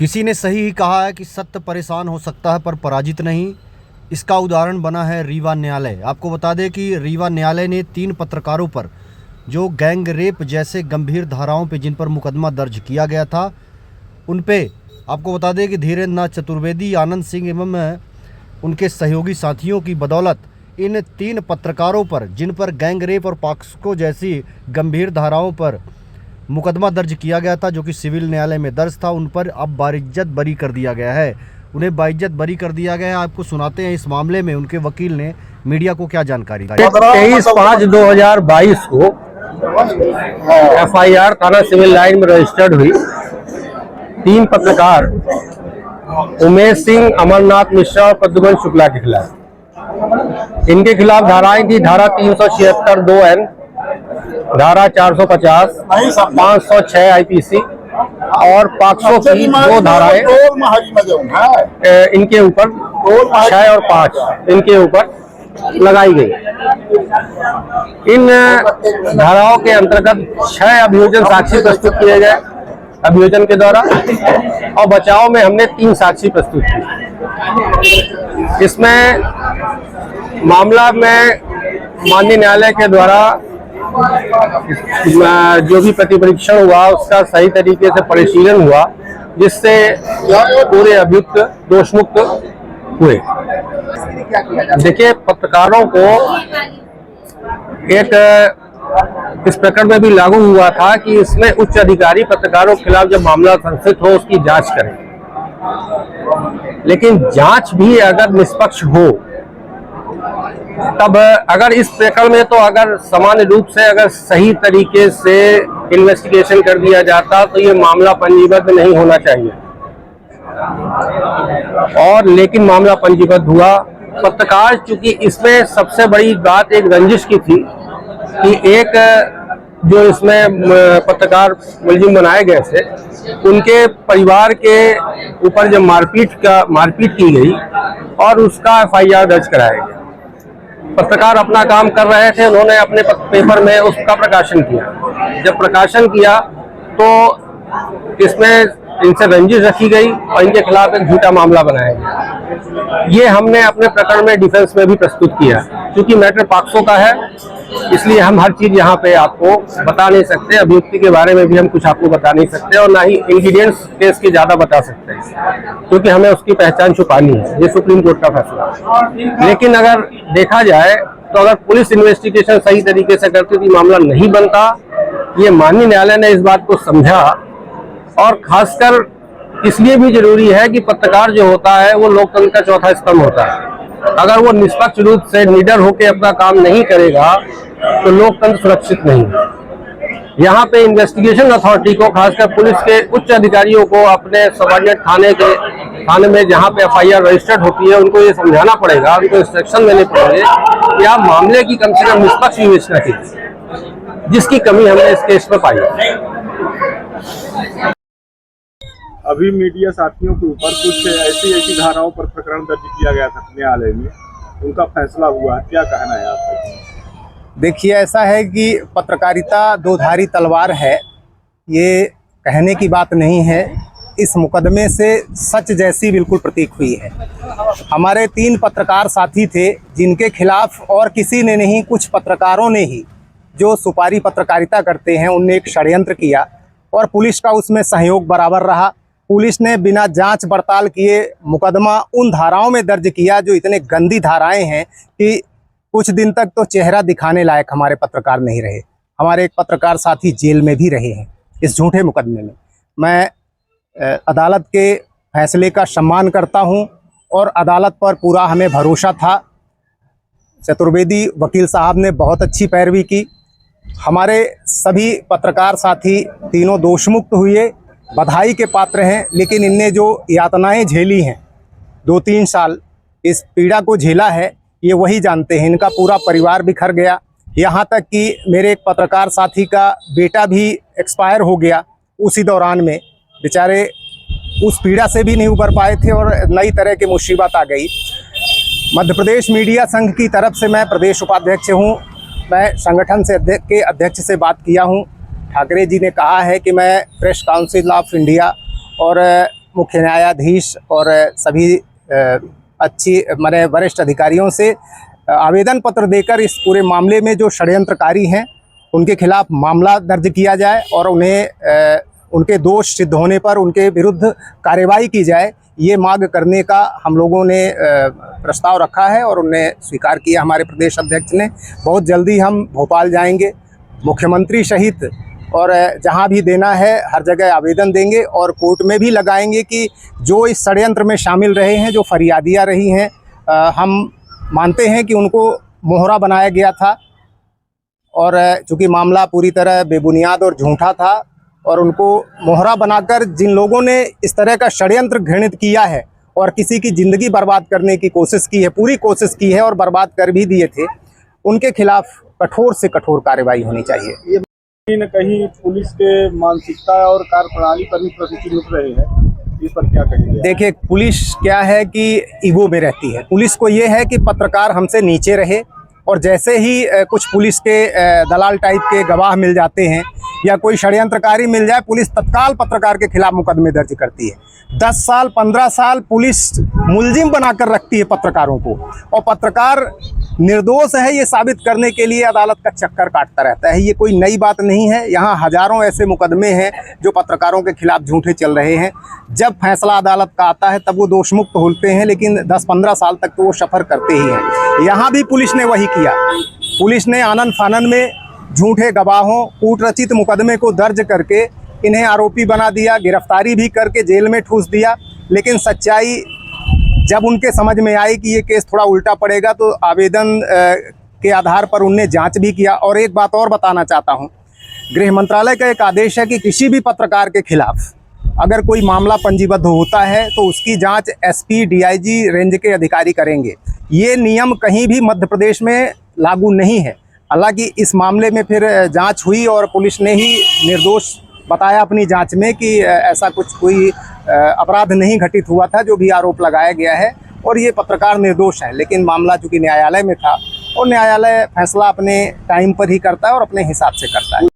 किसी ने सही ही कहा है कि सत्य परेशान हो सकता है पर पराजित नहीं। इसका उदाहरण बना है रीवा न्यायालय। आपको बता दें कि रीवा न्यायालय ने 3 पत्रकारों पर जो गैंग रेप जैसे गंभीर धाराओं पे जिन पर मुकदमा दर्ज किया गया था, उन पे आपको बता दें कि धीरेन्द्र नाथ चतुर्वेदी, आनंद सिंह एवं उनके सहयोगी साथियों की बदौलत इन 3 पत्रकारों पर जिन पर गैंग रेप और पॉक्सो जैसी गंभीर धाराओं पर मुकदमा दर्ज किया गया था, जो कि सिविल न्यायालय में दर्ज था, उन पर अब बाइज्जत बरी कर दिया गया है। उन्हें बाइज्जत बरी कर दिया गया है। आपको सुनाते हैं इस मामले में उनके वकील ने मीडिया को क्या जानकारी दी। 23/5/2022 को FIR थाना सिविल लाइन में रजिस्टर्ड हुई। 3 पत्रकार उमेश सिंह, अमरनाथ मिश्रा और प्रद्युमन शुक्ला के खिलाफ, इनके खिलाफ धाराएं थी धारा 376 2N, धारा 450, 506 IPC और पॉक्सो की 2 धाराएं इनके ऊपर 6 और 5 इनके ऊपर लगाई गई। इन धाराओं के अंतर्गत 6 अभियोजन साक्षी प्रस्तुत किए गए अभियोजन के द्वारा, और बचाव में हमने 3 साक्षी प्रस्तुत की। इसमें मामला में माननीय न्यायालय के द्वारा जो भी प्रतिपरीक्षण हुआ उसका सही तरीके से परिशीलन हुआ, जिससे पूरे अभियुक्त दोषमुक्त हुए। देखिए, पत्रकारों को एक इस प्रकरण में भी लागू हुआ था कि इसमें उच्च अधिकारी पत्रकारों के खिलाफ जब मामला संस्थित हो उसकी जांच करें, लेकिन जांच भी अगर निष्पक्ष हो तब अगर इस प्रकरण में तो अगर सामान्य रूप से अगर सही तरीके से इन्वेस्टिगेशन कर दिया जाता तो ये मामला पंजीबद्ध नहीं होना चाहिए, और लेकिन मामला पंजीबद्ध हुआ। पत्रकार, चूंकि इसमें सबसे बड़ी बात एक रंजिश की थी कि एक जो इसमें पत्रकार मुलजिम बनाए गए थे, उनके परिवार के ऊपर जब मारपीट की गई और उसका FIR दर्ज कराया गया। पत्रकार अपना काम कर रहे थे, उन्होंने अपने पेपर में उसका प्रकाशन किया। जब प्रकाशन किया तो इसमें इनसे रंजिश रखी गई और इनके खिलाफ एक झूठा मामला बनाया गया। ये हमने अपने प्रकरण में डिफेंस में भी प्रस्तुत किया। क्योंकि मैटर पॉक्सो का है, इसलिए हम हर चीज यहाँ पे आपको बता नहीं सकते। अभियुक्ति के बारे में भी हम कुछ आपको बता नहीं सकते, और ना ही इंग्रीडियंट्स केस के ज्यादा बता सकते हैं, क्योंकि हमें उसकी पहचान छुपानी है। ये सुप्रीम कोर्ट का फैसला है। लेकिन अगर देखा जाए तो अगर पुलिस इन्वेस्टिगेशन सही तरीके से करती तो मामला नहीं बनता। ये माननीय न्यायालय ने इस बात को समझा, और खासकर इसलिए भी जरूरी है कि पत्रकार जो होता है वो लोकतंत्र का चौथा स्तंभ होता है। अगर वो निष्पक्ष रूप से निडर होकर अपना काम नहीं करेगा तो लोकतंत्र सुरक्षित नहीं है। यहाँ पे इन्वेस्टिगेशन अथॉरिटी को, खासकर पुलिस के उच्च अधिकारियों को अपने सबऑर्डिनेट थाने में जहाँ पे FIR रजिस्टर्ड होती है, उनको ये समझाना पड़ेगा, उनको इंस्ट्रक्शन देने पड़ेंगे कि आप मामले की कम से कम निष्पक्ष विवेचना कीजिए, जिसकी कमी हमने इस केस में पाई। अभी मीडिया साथियों के ऊपर कुछ ऐसी धाराओं पर प्रकरण दर्ज किया गया था न्यायालय में, उनका फैसला हुआ है, क्या कहना है आपका? देखिए, ऐसा है कि पत्रकारिता 2धारी तलवार है, ये कहने की बात नहीं है। इस मुकदमे से सच जैसी बिल्कुल प्रतीक हुई है। हमारे 3 पत्रकार साथी थे जिनके खिलाफ और किसी ने नहीं, कुछ पत्रकारों ने ही, जो सुपारी पत्रकारिता करते हैं, उनने एक षड्यंत्र किया और पुलिस का उसमें सहयोग बराबर रहा। पुलिस ने बिना जांच पड़ताल किए मुकदमा उन धाराओं में दर्ज किया जो इतने गंदी धाराएं हैं कि कुछ दिन तक तो चेहरा दिखाने लायक हमारे पत्रकार नहीं रहे। हमारे एक पत्रकार साथी जेल में भी रहे हैं इस झूठे मुकदमे में। मैं अदालत के फैसले का सम्मान करता हूं, और अदालत पर पूरा हमें भरोसा था। चतुर्वेदी वकील साहब ने बहुत अच्छी पैरवी की। हमारे सभी पत्रकार साथी तीनों दोषमुक्त हुए, बधाई के पात्र हैं। लेकिन इनने जो यातनाएं झेली हैं, 2-3 साल इस पीड़ा को झेला है, ये वही जानते हैं। इनका पूरा परिवार बिखर गया, यहाँ तक कि मेरे एक पत्रकार साथी का बेटा भी एक्सपायर हो गया उसी दौरान में। बेचारे उस पीड़ा से भी नहीं उबर पाए थे और नई तरह की मुसीबत आ गई। मध्य प्रदेश मीडिया संघ की तरफ से मैं प्रदेश उपाध्यक्ष हूँ। मैं संगठन के अध्यक्ष से बात किया हूँ। ठाकरे जी ने कहा है कि मैं प्रेस काउंसिल ऑफ इंडिया और मुख्य न्यायाधीश और सभी अच्छी माने वरिष्ठ अधिकारियों से आवेदन पत्र देकर इस पूरे मामले में जो षड्यंत्रकारी हैं उनके खिलाफ मामला दर्ज किया जाए और उन्हें उनके दोष सिद्ध होने पर उनके विरुद्ध कार्रवाई की जाए, ये मांग करने का हम लोगों ने प्रस्ताव रखा है और उन्हें स्वीकार किया हमारे प्रदेश अध्यक्ष ने। बहुत जल्दी हम भोपाल जाएंगे, मुख्यमंत्री सहित और जहां भी देना है हर जगह आवेदन देंगे और कोर्ट में भी लगाएंगे कि जो इस षड्यंत्र में शामिल रहे हैं, जो फरियादियां रही हैं, हम मानते हैं कि उनको मोहरा बनाया गया था और चूँकि मामला पूरी तरह बेबुनियाद और झूठा था और उनको मोहरा बनाकर जिन लोगों ने इस तरह का षड्यंत्र घृणित किया है और किसी की ज़िंदगी बर्बाद करने की कोशिश की है, पूरी कोशिश की है और बर्बाद कर भी दिए थे, उनके खिलाफ कठोर से कठोर कार्रवाई होनी चाहिए। कहीं न कहीं पुलिस के मानसिकता और कार्यप्रणाली पर भी प्रश्न उठ रहे हैं, इस पर क्या कहेंगे? देखिए, पुलिस क्या है कि ईगो में रहती है। पुलिस को ये है कि पत्रकार हमसे नीचे रहे और जैसे ही कुछ पुलिस के दलाल टाइप के गवाह मिल जाते हैं या कोई षड्यंत्रकारी मिल जाए, पुलिस तत्काल पत्रकार के खिलाफ मुकदमे दर्ज करती है। 10 साल 15 साल पुलिस मुलजिम बनाकर रखती है पत्रकारों को और पत्रकार निर्दोष है ये साबित करने के लिए अदालत का चक्कर काटता रहता है। ये कोई नई बात नहीं है। यहाँ हजारों ऐसे मुकदमे हैं जो पत्रकारों के खिलाफ झूठे चल रहे हैं। जब फैसला अदालत का आता है तब वो दोषमुक्त होते हैं, लेकिन 10-15 साल तक तो वो सफ़र करते ही हैं। यहाँ भी पुलिस ने वही किया। पुलिस ने आनन फानन में झूठे गवाहों, कूटरचित मुकदमे को दर्ज करके इन्हें आरोपी बना दिया, गिरफ्तारी भी करके जेल में ठूस दिया। लेकिन सच्चाई जब उनके समझ में आई कि ये केस थोड़ा उल्टा पड़ेगा तो आवेदन के आधार पर उनने जांच भी किया। और एक बात और बताना चाहता हूं, गृह मंत्रालय का एक आदेश है कि किसी भी पत्रकार के खिलाफ अगर कोई मामला पंजीबद्ध होता है तो उसकी जांच एसपी, डीआईजी रेंज के अधिकारी करेंगे। ये नियम कहीं भी मध्य प्रदेश में लागू नहीं है। हालांकि इस मामले में फिर जांच हुई और पुलिस ने ही निर्दोष बताया अपनी जांच में कि ऐसा कुछ कोई अपराध नहीं घटित हुआ था जो भी आरोप लगाया गया है और ये पत्रकार निर्दोष है। लेकिन मामला चूँकि न्यायालय में था और न्यायालय फैसला अपने टाइम पर ही करता है और अपने हिसाब से करता है।